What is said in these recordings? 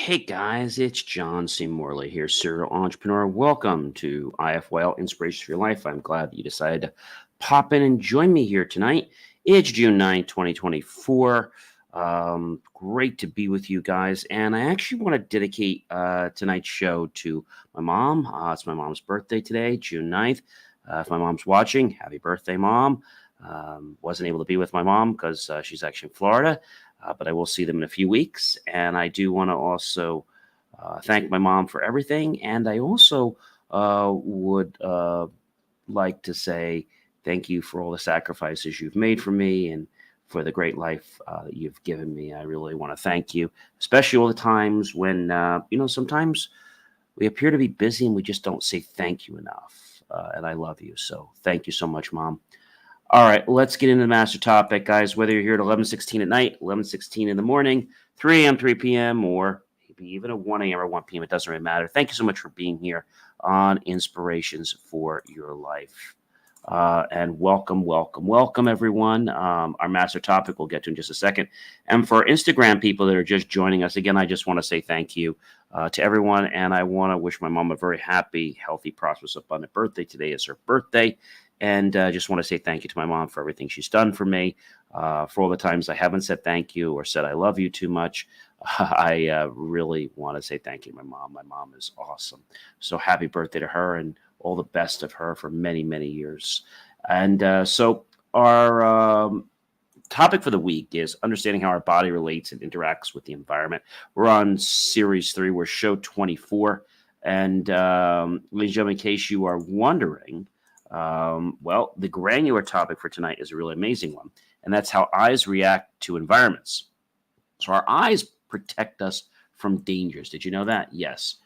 Hey guys, it's John C. Morley here, serial entrepreneur. Welcome to IFYL Inspiration for Your Life. I'm glad that you decided to pop in and join me here tonight. It's June 9th, 2024. Great to be with you guys. And I actually want to dedicate tonight's show to my mom. It's my mom's birthday today, June 9th. If my mom's watching, happy birthday, Mom. Wasn't able to be with my mom because she's actually in Florida. But I will see them in a few weeks. And I do want to also thank my mom for everything. And I also would like to say thank you for all the sacrifices you've made for me and for the great life that you've given me. I really want to thank you, especially all the times when, sometimes we appear to be busy and we just don't say thank you enough. And I love you. So thank you so much, Mom. All right, let's get into the master topic, guys. Whether you're here at 11:16 at night, 11:16 in the morning, 3 a.m., 3 p.m., or maybe even at 1 a.m. or 1 p.m., it doesn't really matter. Thank you so much for being here on Inspirations for Your Life. And welcome, everyone. Our master topic we'll get to in just a second. And for Instagram people that are just joining us, again, I just want to say thank you to everyone. And I want to wish my mom a very happy, healthy, prosperous, abundant birthday. Today is her birthday. And just want to say thank you to my mom for everything she's done for me, for all the times I haven't said thank you or said I love you too much. I really want to say thank you to my mom. My mom is awesome. So happy birthday to her and all the best of her for many, many years. And so our topic for the week is understanding how our body relates and interacts with the environment. We're on series 3. We're show 24. And ladies and gentlemen, in case you are wondering, the granular topic for tonight is a really amazing one, and that's how eyes react to environments. So our eyes protect us from dangers. Did you know that? Yes.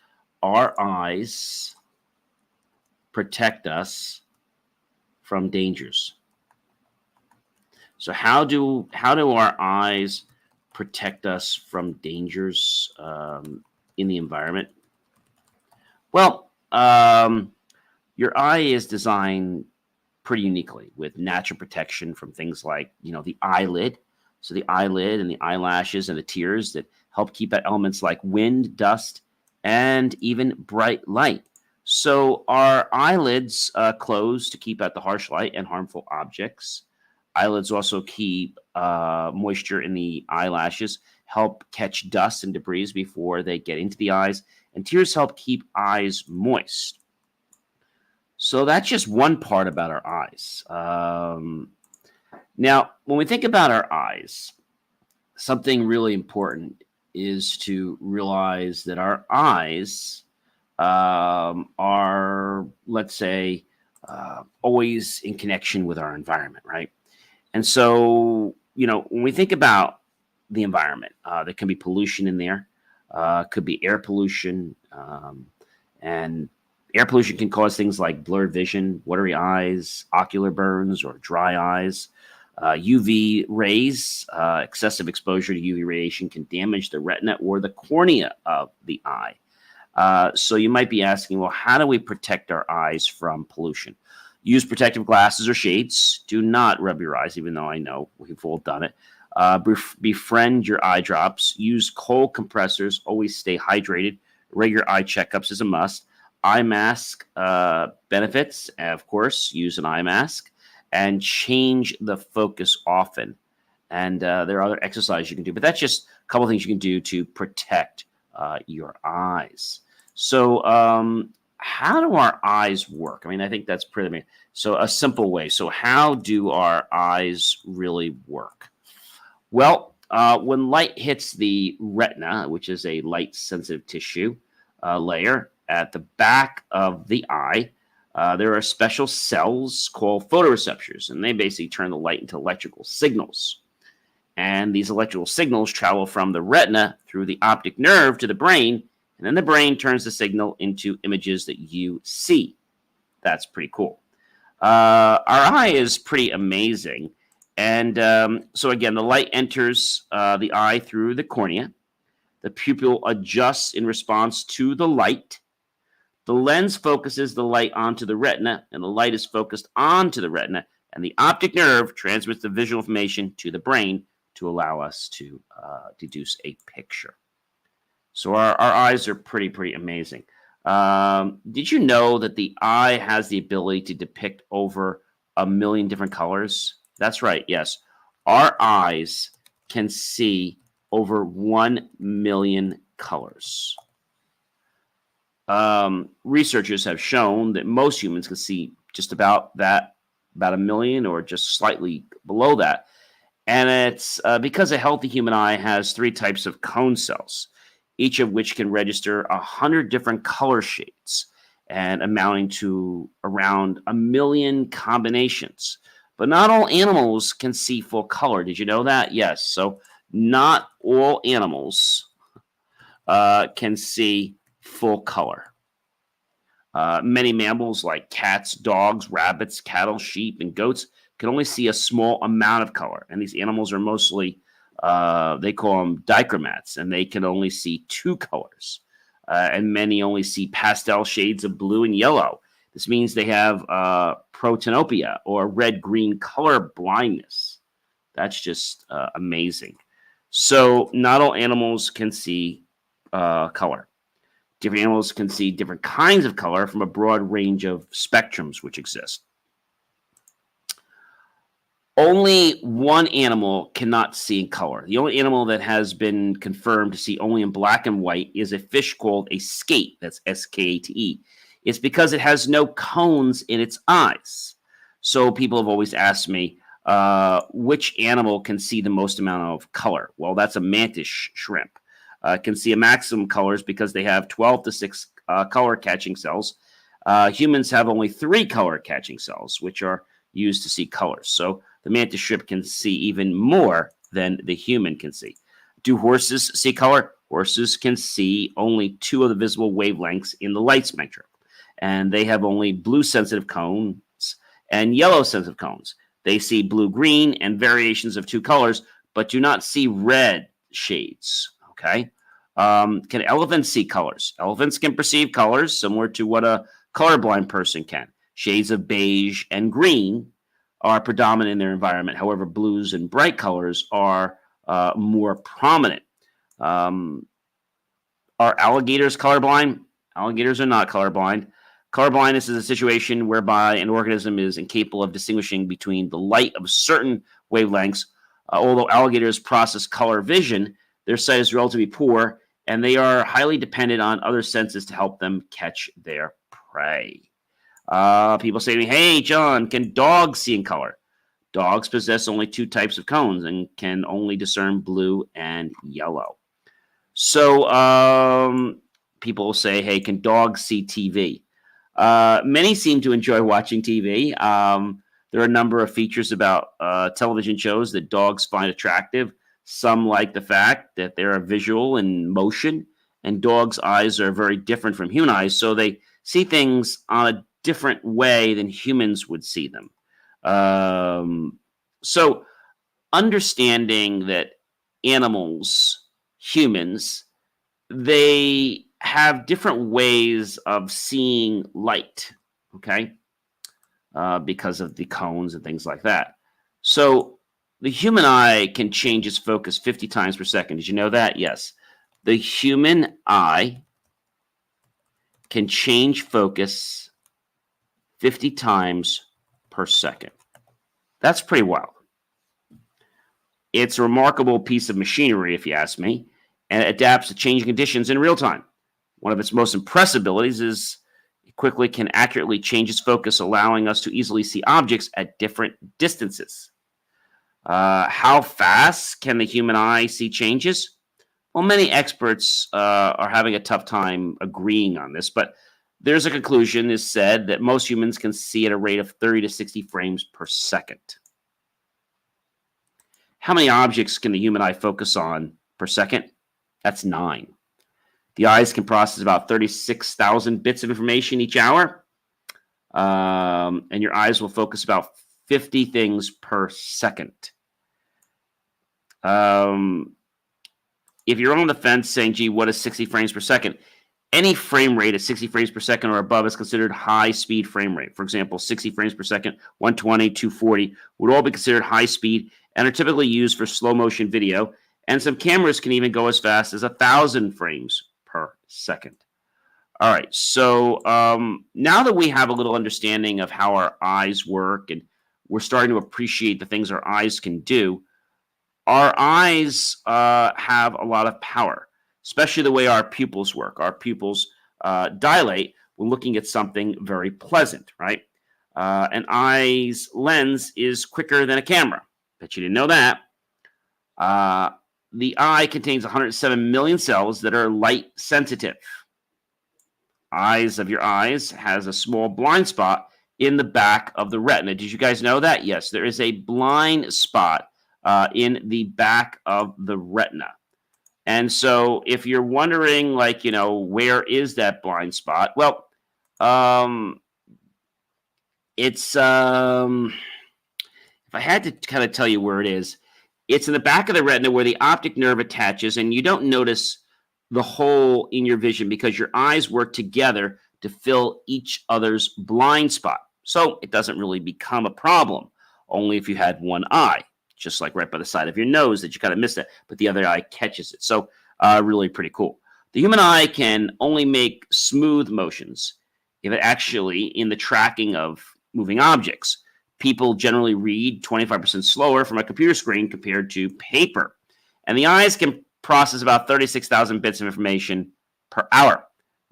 Our eyes protect us from dangers. So how do our eyes protect us from dangers in the environment? Well, your eye is designed pretty uniquely with natural protection from things like, the eyelid. So the eyelid and the eyelashes and the tears that help keep out elements like wind, dust, and even bright light. So our eyelids close to keep out the harsh light and harmful objects. Eyelids also keep moisture in the eyelashes, help catch dust and debris before they get into the eyes, and tears help keep eyes moist. So that's just one part about our eyes. Now, when we think about our eyes, something really important is to realize that our eyes are, let's say, always in connection with our environment, right? And so, when we think about the environment, there can be pollution in there, could be air pollution, and air pollution can cause things like blurred vision, watery eyes, ocular burns, or dry eyes. UV rays, excessive exposure to UV radiation can damage the retina or the cornea of the eye. So you might be asking, well, how do we protect our eyes from pollution? Use protective glasses or shades. Do not rub your eyes, even though I know we've all done it. Befriend your eye drops. Use cold compressors. Always stay hydrated. Regular eye checkups is a must. Eye mask benefits, of course, use an eye mask and change the focus often. And there are other exercises you can do, but that's just a couple of things you can do to protect your eyes. So how do our eyes work? I mean, I think that's pretty amazing. So a simple way. So how do our eyes really work? Well, when light hits the retina, which is a light-sensitive tissue layer, at the back of the eye, there are special cells called photoreceptors, and they basically turn the light into electrical signals. And these electrical signals travel from the retina through the optic nerve to the brain, and then the brain turns the signal into images that you see. That's pretty cool. Our eye is pretty amazing. And so again, the light enters the eye through the cornea. The pupil adjusts in response to the light. The lens focuses the light onto the retina, and the light is focused onto the retina, and the optic nerve transmits the visual information to the brain to allow us to deduce a picture. So our eyes are pretty amazing. Did you know that the eye has the ability to depict over 1 million different colors? That's right. Yes, our eyes can see over 1 million colors. Researchers have shown that most humans can see just about 1 million, or just slightly below that. And it's because a healthy human eye has 3 types of cone cells, each of which can register 100 different color shades and amounting to around 1 million combinations. But not all animals can see full color. Did you know that? Yes. So not all animals can see full color. Many mammals like cats, dogs, rabbits, cattle, sheep, and goats can only see a small amount of color. And these animals are mostly, they call them dichromats, and they can only see 2 colors. And many only see pastel shades of blue and yellow. This means they have protanopia, or red-green color blindness. That's just amazing. So not all animals can see color. Different animals can see different kinds of color from a broad range of spectrums which exist. Only one animal cannot see in color. The only animal that has been confirmed to see only in black and white is a fish called a skate. That's S-K-A-T-E. It's because it has no cones in its eyes. So people have always asked me, which animal can see the most amount of color? Well, that's a mantis shrimp. Can see a maximum colors because they have 12 to 6 color catching cells. Humans have only 3 color catching cells, which are used to see colors. So the mantis shrimp can see even more than the human can see. Do horses see color? Horses can see only 2 of the visible wavelengths in the light spectrum, and they have only blue sensitive cones and yellow sensitive cones. They see blue-green and variations of 2 colors, but do not see red shades. Okay. Can elephants see colors? Elephants can perceive colors similar to what a colorblind person can. Shades of beige and green are predominant in their environment. However, blues and bright colors are more prominent. Are alligators colorblind? Alligators are not colorblind. Colorblindness is a situation whereby an organism is incapable of distinguishing between the light of certain wavelengths. Although alligators process color vision, their sight is relatively poor, and they are highly dependent on other senses to help them catch their prey. People say to me, hey, John, can dogs see in color? Dogs possess only 2 types of cones and can only discern blue and yellow. So people will say, hey, can dogs see TV? Many seem to enjoy watching TV. There are a number of features about television shows that dogs find attractive. Some like the fact that they're visual in motion, and dogs' eyes are very different from human eyes, so they see things on a different way than humans would see them. So understanding that animals, humans, they have different ways of seeing light, okay, because of the cones and things like that. So the human eye can change its focus 50 times per second. Did you know that? Yes. The human eye can change focus 50 times per second. That's pretty wild. It's a remarkable piece of machinery, if you ask me, and it adapts to changing conditions in real time. One of its most impressive abilities is it quickly can accurately change its focus, allowing us to easily see objects at different distances. How fast can the human eye see changes? Well, many experts are having a tough time agreeing on this, but there's a conclusion is said that most humans can see at a rate of 30 to 60 frames per second. How many objects can the human eye focus on per second? That's 9. The eyes can process about 36,000 bits of information each hour, and your eyes will focus about 50 things per second. If you're on the fence saying, gee, what is 60 frames per second? Any frame rate at 60 frames per second or above is considered high-speed frame rate. For example, 60 frames per second, 120, 240 would all be considered high speed and are typically used for slow-motion video. And some cameras can even go as fast as 1,000 frames per second. All right, so now that we have a little understanding of how our eyes work and we're starting to appreciate the things our eyes can do, our eyes have a lot of power, especially the way our pupils work. Our pupils dilate when looking at something very pleasant, right? An eye's lens is quicker than a camera. Bet you didn't know that. The eye contains 107 million cells that are light sensitive. Eyes of your eyes has a small blind spot in the back of the retina. Did you guys know that? Yes, there is a blind spot in the back of the retina. And so if you're wondering, like, where is that blind spot? Well, it's, if I had to kind of tell you where it is, it's in the back of the retina where the optic nerve attaches, and you don't notice the hole in your vision because your eyes work together to fill each other's blind spot. So it doesn't really become a problem, only if you had one eye, just like right by the side of your nose that you kind of missed it, but the other eye catches it. So really pretty cool. The human eye can only make smooth motions if it actually in the tracking of moving objects. People generally read 25% slower from a computer screen compared to paper. And the eyes can process about 36,000 bits of information per hour.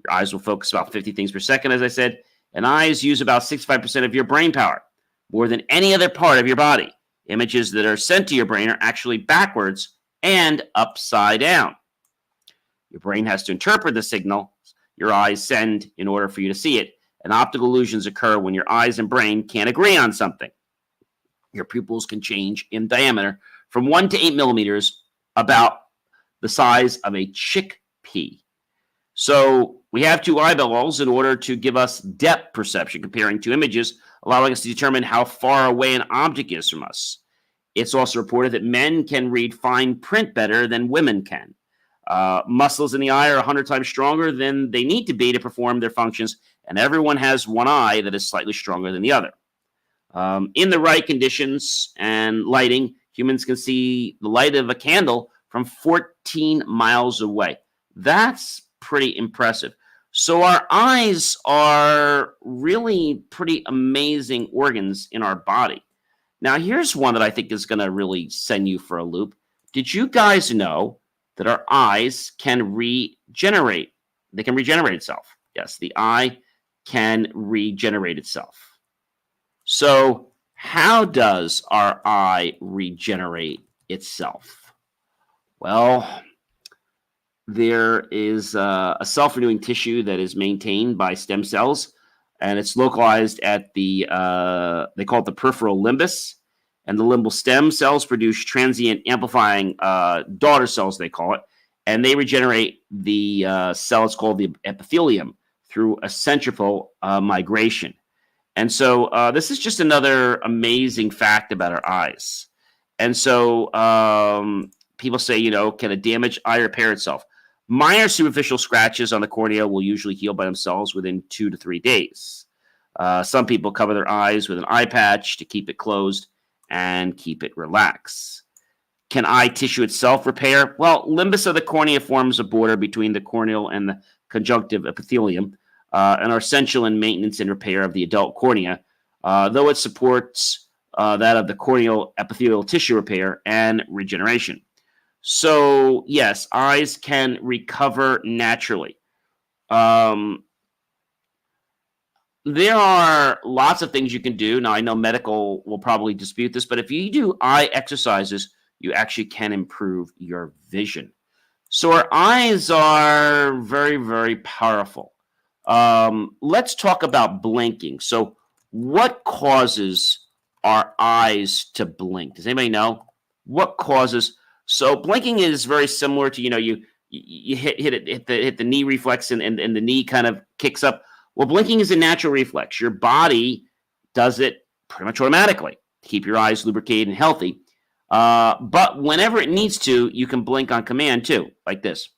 Your eyes will focus about 50 things per second, as I said, and eyes use about 65% of your brain power, more than any other part of your body. Images that are sent to your brain are actually backwards and upside down. Your brain has to interpret the signal your eyes send in order for you to see it, and optical illusions occur when your eyes and brain can't agree on something. Your pupils can change in diameter from 1 to 8 millimeters, about the size of a chickpea. So we have two eyeballs in order to give us depth perception, comparing two images, allowing us to determine how far away an object is from us. It's also reported that men can read fine print better than women can. Muscles in the eye are 100 times stronger than they need to be to perform their functions, and everyone has one eye that is slightly stronger than the other. In the right conditions and lighting, humans can see the light of a candle from 14 miles away. That's pretty impressive. So our eyes are really pretty amazing organs in our body. Now, here's one that I think is going to really send you for a loop. Did you guys know that our eyes can regenerate? They can regenerate itself. Yes, the eye can regenerate itself. So how does our eye regenerate itself? Well, there is a self-renewing tissue that is maintained by stem cells, and it's localized at the, they call it the peripheral limbus, and the limbal stem cells produce transient amplifying daughter cells, they call it, and they regenerate the cell, it's called the epithelium, through a centrifugal migration. And so this is just another amazing fact about our eyes. And so people say, can a damaged eye repair itself? Minor superficial scratches on the cornea will usually heal by themselves within 2 to 3 days. Some people cover their eyes with an eye patch to keep it closed and keep it relaxed. Can eye tissue itself repair? Well, limbus of the cornea forms a border between the corneal and the conjunctive epithelium, and are essential in maintenance and repair of the adult cornea, though it supports that of the corneal epithelial tissue repair and regeneration. So, yes, eyes can recover naturally. There are lots of things you can do. Now, I know medical will probably dispute this, but if you do eye exercises, you actually can improve your vision. So our eyes are very, very powerful. Let's talk about blinking. So what causes our eyes to blink? Does anybody know? What causes? So blinking is very similar to, you hit the knee reflex and the knee kind of kicks up. Well, blinking is a natural reflex. Your body does it pretty much automatically to keep your eyes lubricated and healthy. But whenever it needs to, you can blink on command too, like this,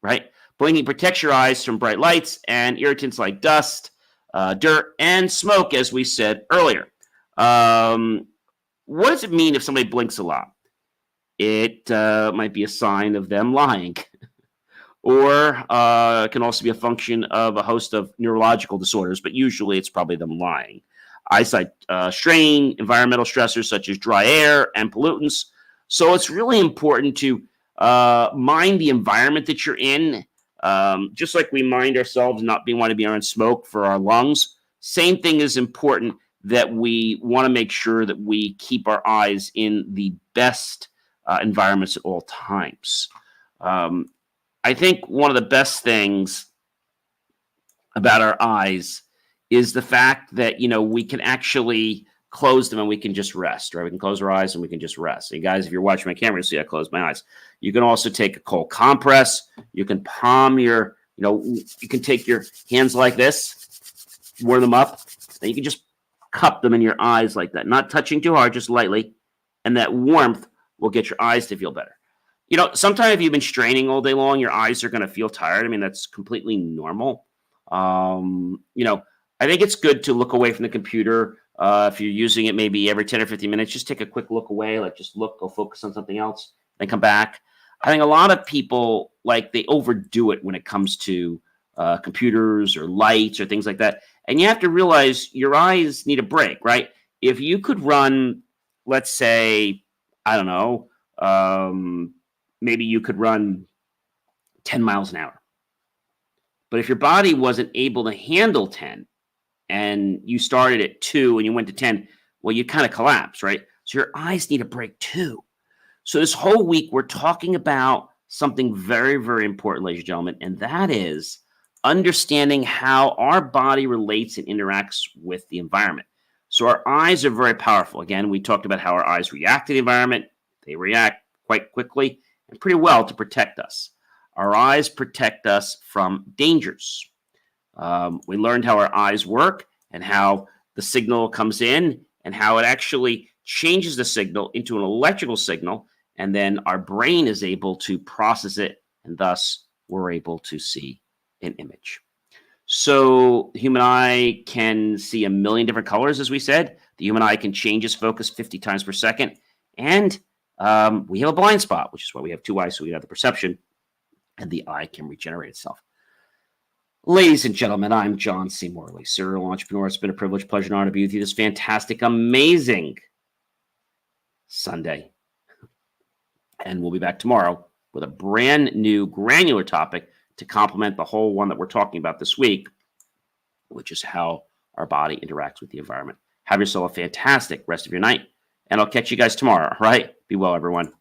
right? Blinking protects your eyes from bright lights and irritants like dust, dirt, and smoke, as we said earlier. What does it mean if somebody blinks a lot? it might be a sign of them lying. Or it can also be a function of a host of neurological disorders, but usually it's probably them lying. Eyesight strain, environmental stressors such as dry air and pollutants. So it's really important to mind the environment that you're in, just like we mind ourselves not want to be around smoke for our lungs. Same thing is important, that we want to make sure that we keep our eyes in the best environments at all times. I think one of the best things about our eyes is the fact that, we can actually close them and we can just rest, right? We can close our eyes and we can just rest. And guys, if you're watching my camera, you'll see I close my eyes. You can also take a cold compress. You can palm you can take your hands like this, warm them up, and you can just cup them in your eyes like that, not touching too hard, just lightly. And that warmth will get your eyes to feel better. Sometimes if you've been straining all day long, your eyes are going to feel tired. I mean, that's completely normal. I think it's good to look away from the computer. If you're using it maybe every 10 or 15 minutes, just take a quick look away, just look, go focus on something else, then come back. I think a lot of people, they overdo it when it comes to computers or lights or things like that. And you have to realize your eyes need a break, right? If you could run, let's say, I don't know, maybe you could run 10 miles an hour. But if your body wasn't able to handle 10 and you started at 2 and you went to 10, well, you kind of collapse, right? So your eyes need a break too. So this whole week, we're talking about something very, very important, ladies and gentlemen, and that is understanding how our body relates and interacts with the environment. So our eyes are very powerful. Again, we talked about how our eyes react to the environment. They react quite quickly and pretty well to protect us. Our eyes protect us from dangers. We learned how our eyes work and how the signal comes in and how it actually changes the signal into an electrical signal, and then our brain is able to process it, and thus we're able to see an image. So the human eye can see a million different colors, as we said. The human eye can change its focus 50 times per second, and we have a blind spot, which is why we have two eyes, so we have the perception, and the eye can regenerate itself. Ladies and gentlemen, I'm John C. Morley, serial entrepreneur. It's been a privilege, pleasure, and honor to be with you this fantastic, amazing Sunday. And we'll be back tomorrow with a brand new granular topic to complement the whole one that we're talking about this week, which is how our body interacts with the environment. Have yourself a fantastic rest of your night, and I'll catch you guys tomorrow, all right? Be well, everyone.